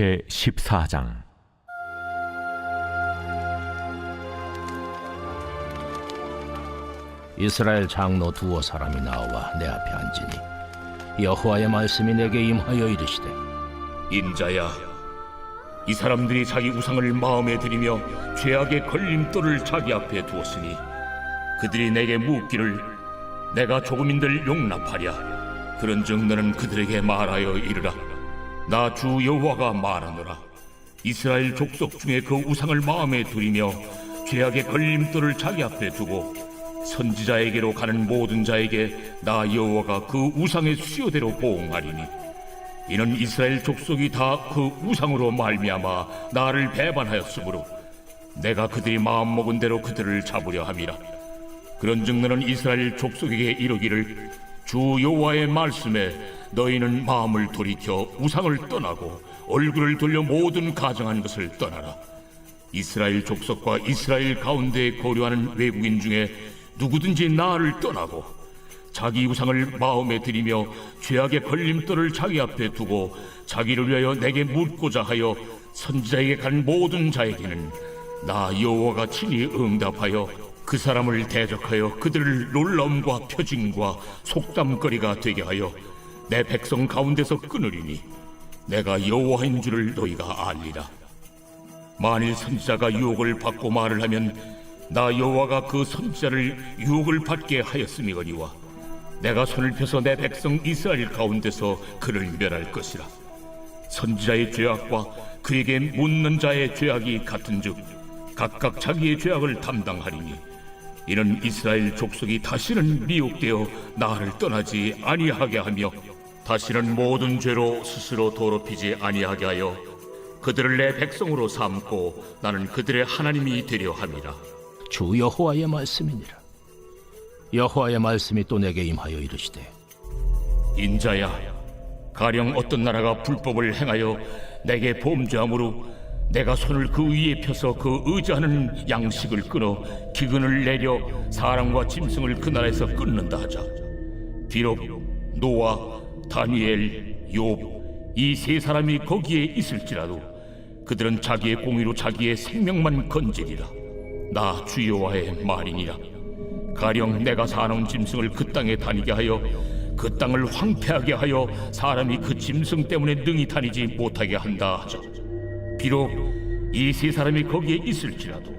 제14장. 이스라엘 장로 두어 사람이 나와 내 앞에 앉으니 여호와의 말씀이 내게 임하여 이르시되, 인자야, 이 사람들이 자기 우상을 마음에 들이며 죄악의 걸림돌을 자기 앞에 두었으니 그들이 내게 묻기를 내가 조금인들 용납하랴. 그런즉 너는 그들에게 말하여 이르라. 나 주 여호와가 말하노라. 이스라엘 족속 중에 그 우상을 마음에 들이며 죄악의 걸림돌을 자기 앞에 두고 선지자에게로 가는 모든 자에게 나 여호와가 그 우상의 수요대로 보응하리니, 이는 이스라엘 족속이 다 그 우상으로 말미암아 나를 배반하였으므로 내가 그들이 마음먹은 대로 그들을 잡으려 함이라. 그런즉 너는 이스라엘 족속에게 이르기를, 주 여호와의 말씀에 너희는 마음을 돌이켜 우상을 떠나고 얼굴을 돌려 모든 가증한 것을 떠나라. 이스라엘 족속과 이스라엘 가운데 거류하는 외국인 중에 누구든지 나를 떠나고 자기 우상을 마음에 들이며 죄악의 걸림돌을 자기 앞에 두고 자기를 위하여 내게 묻고자 하여 선지자에게 간 모든 자에게는 나 여호와가 친히 응답하여 그 사람을 대적하여 그들을 놀라움과 표징과 속담거리가 되게 하여 내 백성 가운데서 끊으리니 내가 여호와인 줄을 너희가 알리라. 만일 선지자가 유혹을 받고 말을 하면 나 여호와가 그 선지자를 유혹을 받게 하였음이거니와 내가 손을 펴서 내 백성 이스라엘 가운데서 그를 멸할 것이라. 선지자의 죄악과 그에게 묻는 자의 죄악이 같은즉 각각 자기의 죄악을 담당하리니, 이는 이스라엘 족속이 다시는 미혹되어 나를 떠나지 아니하게 하며 다시는 모든 죄로 스스로 더럽히지 아니하게 하여 그들을 내 백성으로 삼고 나는 그들의 하나님이 되려 함이라. 주 여호와의 말씀이니라. 여호와의 말씀이 또 내게 임하여 이르시되, 인자야, 가령 어떤 나라가 불법을 행하여 내게 범죄함으로 내가 손을 그 위에 펴서 그 의지하는 양식을 끊어 기근을 내려 사람과 짐승을 그 나라에서 끊는다 하자. 비록 노아, 다니엘, 욥 이 세 사람이 거기에 있을지라도 그들은 자기의 공의로 자기의 생명만 건지리라. 나 주 여호와의 말이니라. 가령 내가 사나운 짐승을 그 땅에 다니게 하여 그 땅을 황폐하게 하여 사람이 그 짐승 때문에 능히 다니지 못하게 한다 하자. 비록 이 세 사람이 거기에 있을지라도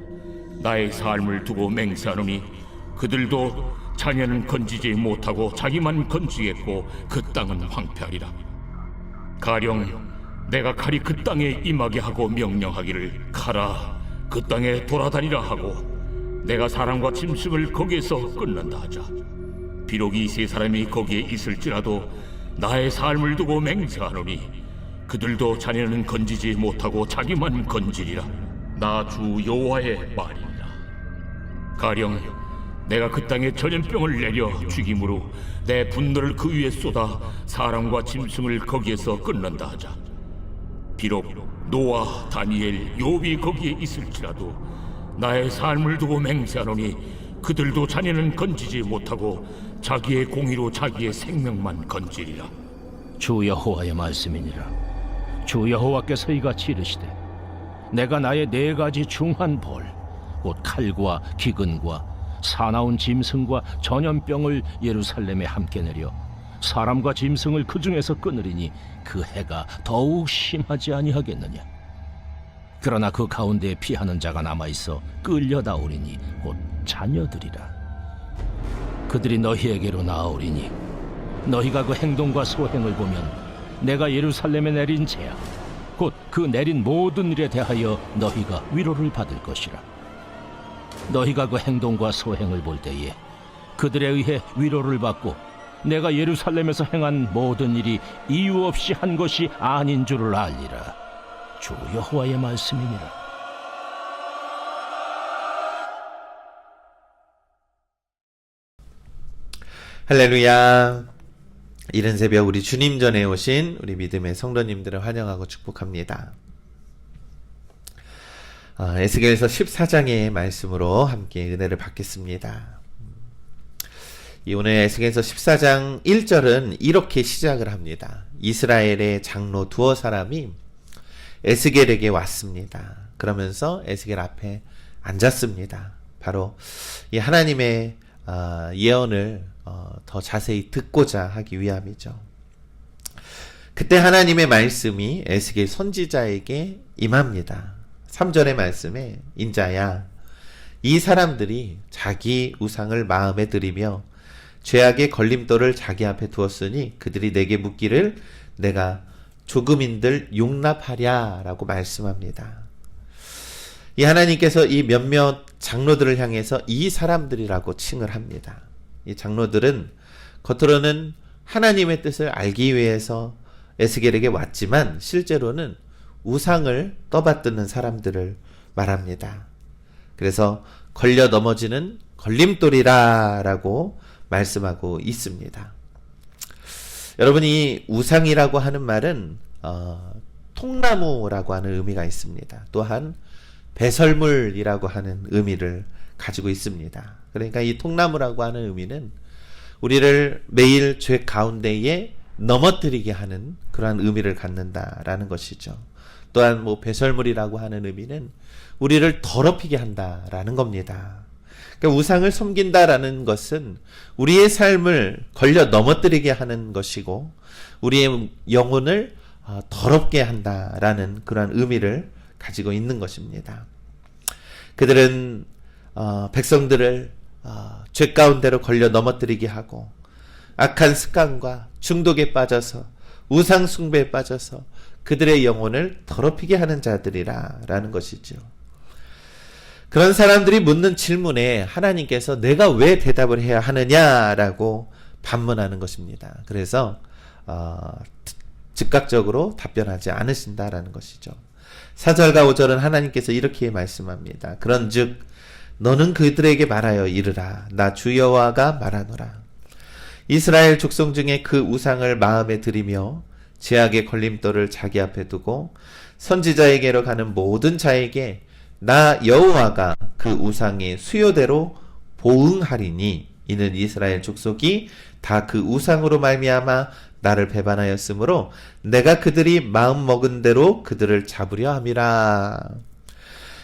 나의 삶을 두고 맹세하노니 그들도 자녀는 건지지 못하고 자기만 건지겠고 그 땅은 황폐하리라. 가령 내가 칼이 그 땅에 임하게 하고 명령하기를, 가라 그 땅에 돌아다니라 하고 내가 사람과 짐승을 거기에서 끊는다 하자. 비록 이 세 사람이 거기에 있을지라도 나의 삶을 두고 맹세하노니 그들도 자녀는 건지지 못하고 자기만 건지리라. 나 주 여호와의 말이니라. 가령 내가 그 땅에 전염병을 내려 죽임으로 내 분노를 그 위에 쏟아 사람과 짐승을 거기에서 끊는다 하자. 비록 노아, 다니엘, 욥이 거기에 있을지라도 나의 삶을 두고 맹세하노니 그들도 자녀는 건지지 못하고 자기의 공의로 자기의 생명만 건지리라. 주 여호와의 말씀이니라. 주 여호와께서 이같이 이르시되, 내가 나의 네 가지 중한 벌, 곧 칼과 기근과 사나운 짐승과 전염병을 예루살렘에 함께 내려 사람과 짐승을 그 중에서 끊으리니 그 해가 더욱 심하지 아니하겠느냐. 그러나 그 가운데에 피하는 자가 남아있어 끌려나오리니 곧 자녀들이라. 그들이 너희에게로 나아오리니 너희가 그 행동과 소행을 보면 내가 예루살렘에 내린 재앙, 곧 그 내린 모든 일에 대하여 너희가 위로를 받을 것이라. 너희가 그 행동과 소행을 볼 때에 그들에 의해 위로를 받고 내가 예루살렘에서 행한 모든 일이 이유 없이 한 것이 아닌 줄을 알리라. 주 여호와의 말씀이니라. 할렐루야. 이른 새벽 우리 주님 전에 오신 우리 믿음의 성도님들을 환영하고 축복합니다. 에스겔서 14장의 말씀으로 함께 은혜를 받겠습니다. 이 오늘 에스겔서 14장 1절은 이렇게 시작을 합니다. 이스라엘의 장로 두어 사람이 에스겔에게 왔습니다. 그러면서 에스겔 앞에 앉았습니다. 바로 이 하나님의 예언을 더 자세히 듣고자 하기 위함이죠. 그때 하나님의 말씀이 에스겔 선지자에게 임합니다. 3절의 말씀에 인자야, 이 사람들이 자기 우상을 마음에 들이며 죄악의 걸림돌을 자기 앞에 두었으니 그들이 내게 묻기를 내가 조금인들 용납하랴 라고 말씀합니다. 이 하나님께서 이 몇몇 장로들을 향해서 이 사람들이라고 칭을 합니다. 이 장로들은 겉으로는 하나님의 뜻을 알기 위해서 에스겔에게 왔지만 실제로는 우상을 떠받드는 사람들을 말합니다. 그래서 걸려 넘어지는 걸림돌이라 라고 말씀하고 있습니다. 여러분, 이 우상이라고 하는 말은 통나무라고 하는 의미가 있습니다. 또한 배설물이라고 하는 의미를 가지고 있습니다. 그러니까 이 통나무라고 하는 의미는 우리를 매일 죄 가운데에 넘어뜨리게 하는 그러한 의미를 갖는다라는 것이죠. 또한 배설물이라고 하는 의미는 우리를 더럽히게 한다라는 겁니다. 그러니까 우상을 섬긴다라는 것은 우리의 삶을 걸려 넘어뜨리게 하는 것이고 우리의 영혼을 더럽게 한다라는 그러한 의미를 가지고 있는 것입니다. 그들은 백성들을 죄 가운데로 걸려 넘어뜨리게 하고 악한 습관과 중독에 빠져서 우상 숭배에 빠져서 그들의 영혼을 더럽히게 하는 자들이라는 것이죠. 그런 사람들이 묻는 질문에 하나님께서 내가 왜 대답을 해야 하느냐라고 반문하는 것입니다. 그래서 즉각적으로 답변하지 않으신다라는 것이죠. 4절과 5절은 하나님께서 이렇게 말씀합니다. 그런즉 너는 그들에게 말하여 이르라. 나 주 여호와가 말하노라. 이스라엘 족속 중에 그 우상을 마음에 들이며 죄악의 걸림돌을 자기 앞에 두고 선지자에게로 가는 모든 자에게 나 여호와가 그 우상의 수요대로 보응하리니 이는 이스라엘 족속이 다 그 우상으로 말미암아 나를 배반하였으므로 내가 그들이 마음 먹은 대로 그들을 잡으려 함이라.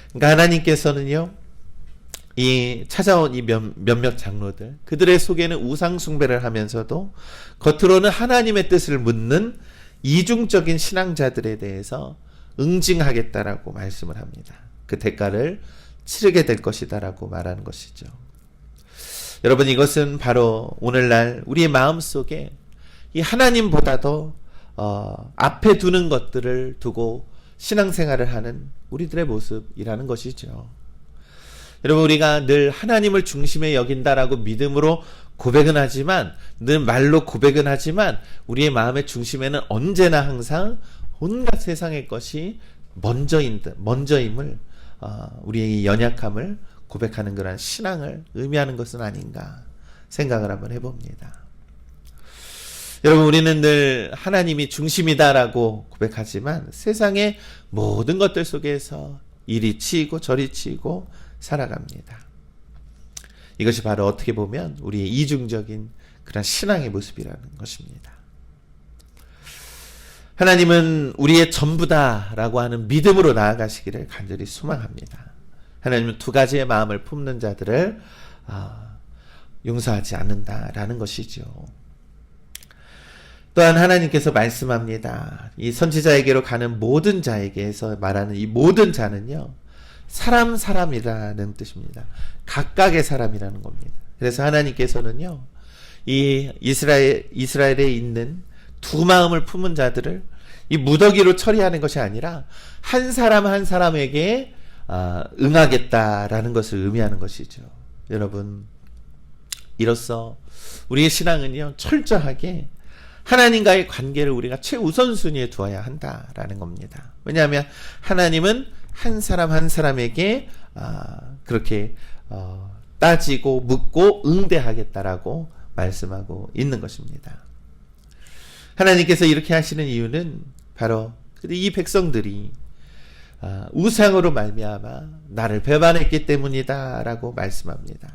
그러니까 하나님께서는요, 이 찾아온 이 몇몇 장로들, 그들의 속에는 우상 숭배를 하면서도 겉으로는 하나님의 뜻을 묻는 이중적인 신앙자들에 대해서 응징하겠다라고 말씀을 합니다. 그 대가를 치르게 될 것이다라고 말하는 것이죠. 여러분, 이것은 바로 오늘날 우리의 마음속에 이 하나님보다도 앞에 두는 것들을 두고 신앙생활을 하는 우리들의 모습이라는 것이죠. 여러분, 우리가 늘 하나님을 중심에 여긴다라고 믿음으로 고백은 하지만, 늘 말로 고백은 하지만 우리의 마음의 중심에는 언제나 항상 온갖 세상의 것이 먼저임을 우리의 연약함을 고백하는 그런 신앙을 의미하는 것은 아닌가 생각을 한번 해봅니다. 여러분, 우리는 늘 하나님이 중심이다라고 고백하지만 세상의 모든 것들 속에서 이리 치이고 저리 치이고 살아갑니다. 이것이 바로 어떻게 보면 우리의 이중적인 그런 신앙의 모습이라는 것입니다. 하나님은 우리의 전부다라고 하는 믿음으로 나아가시기를 간절히 소망합니다. 하나님은 두 가지의 마음을 품는 자들을 용서하지 않는다라는 것이죠. 또한 하나님께서 말씀합니다. 이 선지자에게로 가는 모든 자에게서 말하는 이 모든 자는요, 사람이라는 뜻입니다. 각각의 사람이라는 겁니다. 그래서 하나님께서는요, 이 이스라엘에 있는 두 마음을 품은 자들을 이 무더기로 처리하는 것이 아니라 한 사람 한 사람에게 응하겠다라는 것을 의미하는 것이죠. 여러분, 이로써 우리의 신앙은요, 철저하게 하나님과의 관계를 우리가 최우선순위에 두어야 한다라는 겁니다. 왜냐하면 하나님은 한 사람 한 사람에게 그렇게 따지고 묻고 응대하겠다라고 말씀하고 있는 것입니다. 하나님께서 이렇게 하시는 이유는 바로 이 백성들이 우상으로 말미암아 나를 배반했기 때문이다라고 말씀합니다.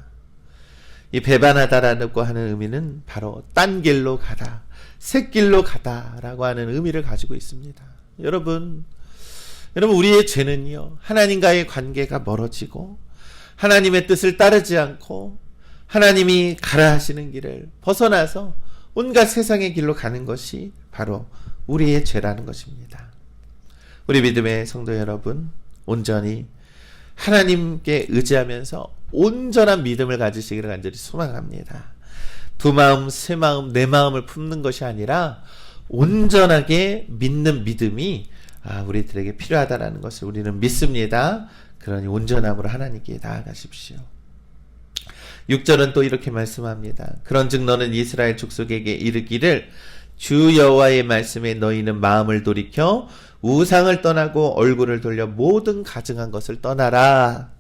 이 배반하다라고 하는 의미는 바로 딴 길로 가다, 새 길로 가다라고 하는 의미를 가지고 있습니다. 여러분, 여러분, 우리의 죄는요, 하나님과의 관계가 멀어지고 하나님의 뜻을 따르지 않고 하나님이 가라 하시는 길을 벗어나서 온갖 세상의 길로 가는 것이 바로 우리의 죄라는 것입니다. 우리 믿음의 성도 여러분, 온전히 하나님께 의지하면서 온전한 믿음을 가지시기를 간절히 소망합니다. 두 마음, 세 마음, 네 마음을 품는 것이 아니라 온전하게 믿는 믿음이 우리들에게 필요하다는 것을 우리는 믿습니다. 그러니 온전함으로 하나님께 나아가십시오. 6절은 또 이렇게 말씀합니다. 그런즉 너는 이스라엘 족속에게 이르기를 주 여호와의 말씀에 너희는 마음을 돌이켜 우상을 떠나고 얼굴을 돌려 모든 가증한 것을 떠나라.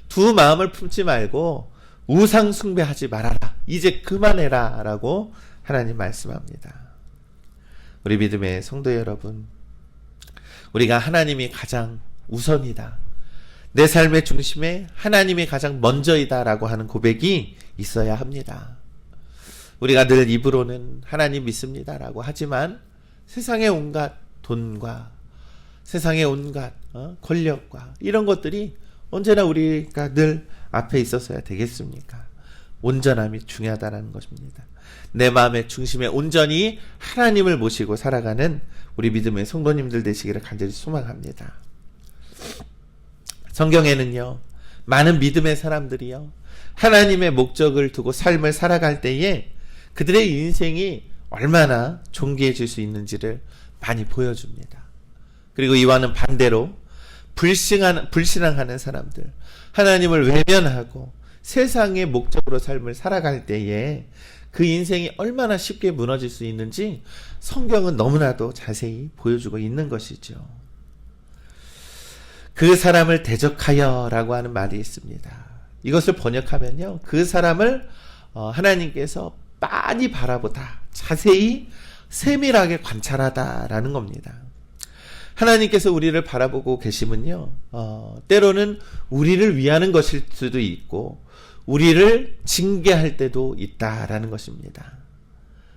두 마음을 품지 말고 우상 숭배하지 말아라. 이제 그만해라 라고 하나님 말씀합니다. 우리 믿음의 성도 여러분, 우리가 하나님이 가장 우선이다, 내 삶의 중심에 하나님이 가장 먼저이다 라고 하는 고백이 있어야 합니다. 우리가 늘 입으로는 하나님 믿습니다 라고 하지만 세상의 온갖 돈과 세상의 온갖 권력과 이런 것들이 언제나 우리가 늘 앞에 있었어야 되겠습니까? 온전함이 중요하다는 것입니다. 내 마음의 중심에 온전히 하나님을 모시고 살아가는 우리 믿음의 성도님들 되시기를 간절히 소망합니다. 성경에는요, 많은 믿음의 사람들이요, 하나님의 목적을 두고 삶을 살아갈 때에 그들의 인생이 얼마나 존귀해질 수 있는지를 많이 보여줍니다. 그리고 이와는 반대로 불신앙하는 사람들, 하나님을 외면하고 세상의 목적으로 삶을 살아갈 때에 그 인생이 얼마나 쉽게 무너질 수 있는지 성경은 너무나도 자세히 보여주고 있는 것이죠. 그 사람을 대적하여 라고 하는 말이 있습니다. 이것을 번역하면요, 그 사람을 하나님께서 빤히 바라보다, 자세히 세밀하게 관찰하다 라는 겁니다. 하나님께서 우리를 바라보고 계시면요, 때로는 우리를 위하는 것일 수도 있고 우리를 징계할 때도 있다라는 것입니다.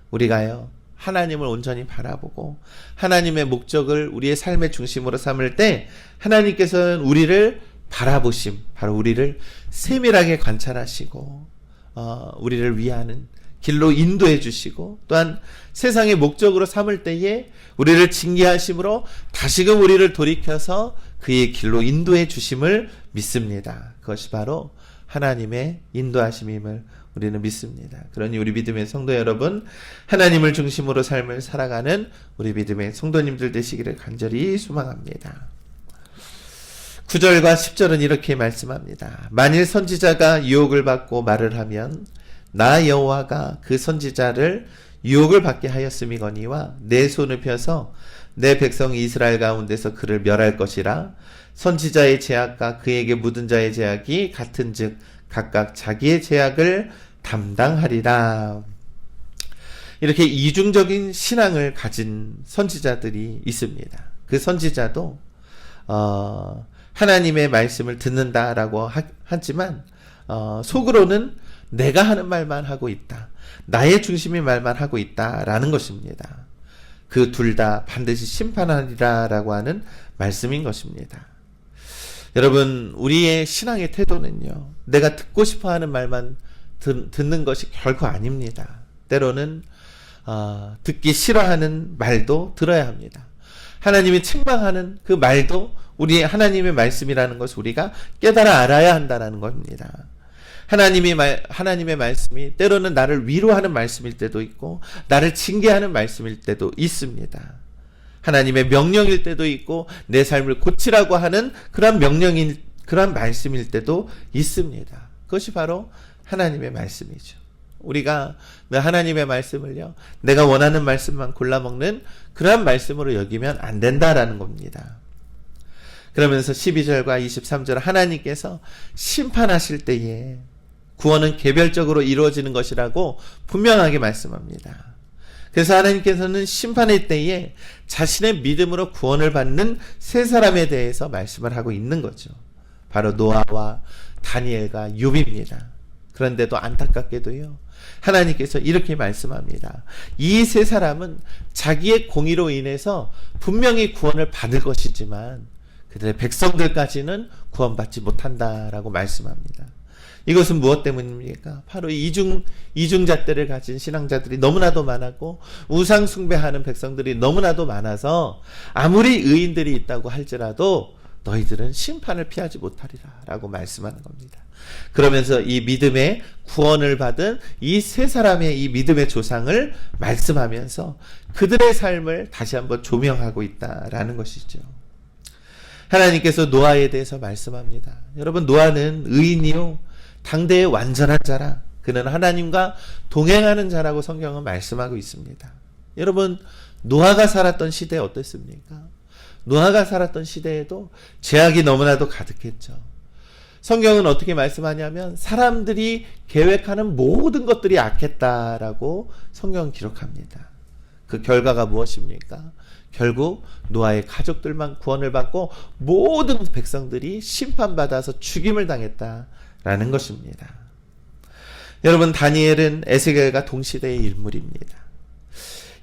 우리가요, 하나님을 온전히 바라보고 하나님의 목적을 우리의 삶의 중심으로 삼을 때 하나님께서는 우리를 바라보심, 바로 우리를 세밀하게 관찰하시고 우리를 위하는 길로 인도해 주시고, 또한 세상의 목적으로 삼을 때에 우리를 징계하심으로 다시금 우리를 돌이켜서 그의 길로 인도해 주심을 믿습니다. 그것이 바로 하나님의 인도하심임을 우리는 믿습니다. 그러니 우리 믿음의 성도 여러분, 하나님을 중심으로 삶을 살아가는 우리 믿음의 성도님들 되시기를 간절히 소망합니다. 9절과 10절은 이렇게 말씀합니다. 만일 선지자가 유혹을 받고 말을 하면 나 여호와가 그 선지자를 유혹을 받게 하였음이거니와 내 손을 펴서 내 백성 이스라엘 가운데서 그를 멸할 것이라. 선지자의 죄악과 그에게 묻은 자의 죄악이 같은즉 각각 자기의 죄악을 담당하리라. 이렇게 이중적인 신앙을 가진 선지자들이 있습니다. 그 선지자도 하나님의 말씀을 듣는다라고 하지만 속으로는 내가 하는 말만 하고 있다, 나의 중심의 말만 하고 있다라는 것입니다. 그 둘 다 반드시 심판하리라 라고 하는 말씀인 것입니다. 여러분, 우리의 신앙의 태도는요, 내가 듣고 싶어하는 말만 듣는 것이 결코 아닙니다. 때로는 듣기 싫어하는 말도 들어야 합니다. 하나님이 책망하는 그 말도 우리 하나님의 말씀이라는 것을 우리가 깨달아 알아야 한다는 겁니다. 하나님의 말씀이 때로는 나를 위로하는 말씀일 때도 있고 나를 징계하는 말씀일 때도 있습니다. 하나님의 명령일 때도 있고 내 삶을 고치라고 하는 그런 그런 말씀일 때도 있습니다. 그것이 바로 하나님의 말씀이죠. 우리가 하나님의 말씀을요, 내가 원하는 말씀만 골라먹는 그런 말씀으로 여기면 안 된다라는 겁니다. 그러면서 12절과 23절 하나님께서 심판하실 때에 구원은 개별적으로 이루어지는 것이라고 분명하게 말씀합니다. 그래서 하나님께서는 심판의 때에 자신의 믿음으로 구원을 받는 세 사람에 대해서 말씀을 하고 있는 거죠. 바로 노아와 다니엘과 욥입니다. 그런데도 안타깝게도요, 하나님께서 이렇게 말씀합니다. 이 세 사람은 자기의 공의로 인해서 분명히 구원을 받을 것이지만 그들의 백성들까지는 구원받지 못한다라고 말씀합니다. 이것은 무엇 때문입니까? 바로 이중잣대를 가진 신앙자들이 너무나도 많았고 우상 숭배하는 백성들이 너무나도 많아서 아무리 의인들이 있다고 할지라도 너희들은 심판을 피하지 못하리라 라고 말씀하는 겁니다. 그러면서 이 믿음의 구원을 받은 이 세 사람의 이 믿음의 조상을 말씀하면서 그들의 삶을 다시 한번 조명하고 있다라는 것이죠. 하나님께서 노아에 대해서 말씀합니다. 여러분, 노아는 의인이요 당대의 완전한 자라. 그는 하나님과 동행하는 자라고 성경은 말씀하고 있습니다. 여러분, 노아가 살았던 시대 어땠습니까? 노아가 살았던 시대에도 죄악이 너무나도 가득했죠. 성경은 어떻게 말씀하냐면 사람들이 계획하는 모든 것들이 악했다라고 성경은 기록합니다. 그 결과가 무엇입니까? 결국 노아의 가족들만 구원을 받고 모든 백성들이 심판받아서 죽임을 당했다라는 것입니다. 여러분, 다니엘은 에스겔과 동시대의 인물입니다.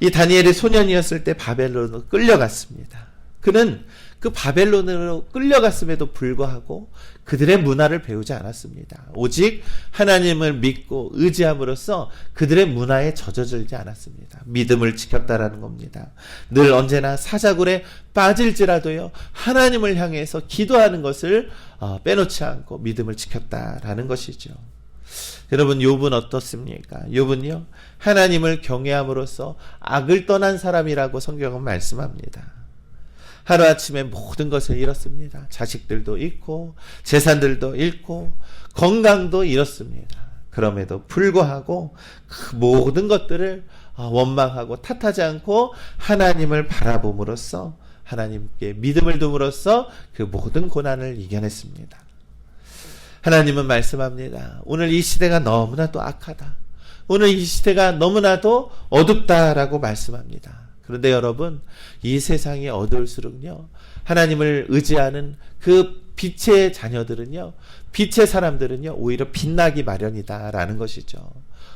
이 다니엘이 소년이었을 때 바벨론으로 끌려갔습니다. 그는 그 바벨론으로 끌려갔음에도 불구하고 그들의 문화를 배우지 않았습니다. 오직 하나님을 믿고 의지함으로써 그들의 문화에 젖어들지 않았습니다. 믿음을 지켰다라는 겁니다. 늘 언제나 사자굴에 빠질지라도요, 하나님을 향해서 기도하는 것을 빼놓지 않고 믿음을 지켰다라는 것이죠. 여러분, 욥은 어떻습니까? 욥은요, 하나님을 경외함으로써 악을 떠난 사람이라고 성경은 말씀합니다. 하루아침에 모든 것을 잃었습니다. 자식들도 잃고 재산들도 잃고 건강도 잃었습니다. 그럼에도 불구하고 그 모든 것들을 원망하고 탓하지 않고 하나님을 바라봄으로써, 하나님께 믿음을 둠으로써 그 모든 고난을 이겨냈습니다. 하나님은 말씀합니다. 오늘 이 시대가 너무나도 악하다. 오늘 이 시대가 너무나도 어둡다라고 말씀합니다. 그런데 여러분, 이 세상이 어두울수록요, 하나님을 의지하는 그 빛의 자녀들은요, 빛의 사람들은요, 오히려 빛나기 마련이다라는 것이죠.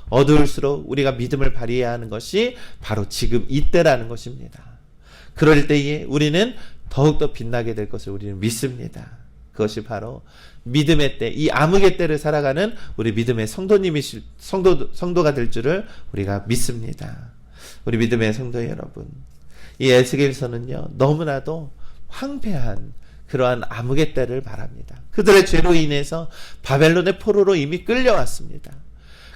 어두울수록 우리가 믿음을 발휘해야 하는 것이 바로 지금 이때라는 것입니다. 그럴 때에 우리는 더욱더 빛나게 될 것을 우리는 믿습니다. 그것이 바로 믿음의 때, 이 암흑의 때를 살아가는 우리 믿음의 성도가 될 줄을 우리가 믿습니다. 우리 믿음의 성도 여러분, 이 에스겔서는요, 너무나도 황폐한 그러한 암흑의 때를 말합니다. 그들의 죄로 인해서 바벨론의 포로로 이미 끌려왔습니다.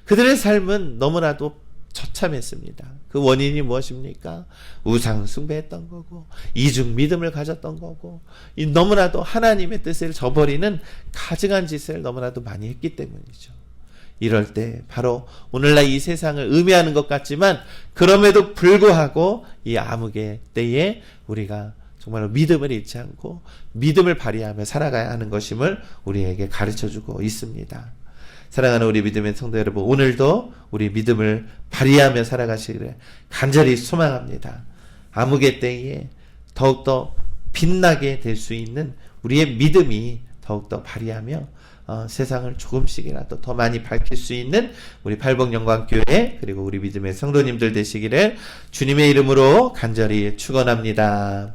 그들의 삶은 너무나도 처참했습니다. 그 원인이 무엇입니까? 우상 숭배했던 거고, 이중 믿음을 가졌던 거고, 이 너무나도 하나님의 뜻을 저버리는 가증한 짓을 너무나도 많이 했기 때문이죠. 이럴 때 바로 오늘날 이 세상을 의미하는 것 같지만 그럼에도 불구하고 이 암흑의 때에 우리가 정말로 믿음을 잃지 않고 믿음을 발휘하며 살아가야 하는 것임을 우리에게 가르쳐주고 있습니다. 사랑하는 우리 믿음의 성도 여러분, 오늘도 우리 믿음을 발휘하며 살아가시기를 간절히 소망합니다. 암흑의 때에 더욱더 빛나게 될 수 있는 우리의 믿음이 더욱더 발휘하며 세상을 조금씩이라도 더 많이 밝힐 수 있는 우리 팔복영광교회 그리고 우리 믿음의 성도님들 되시기를 주님의 이름으로 간절히 축원합니다.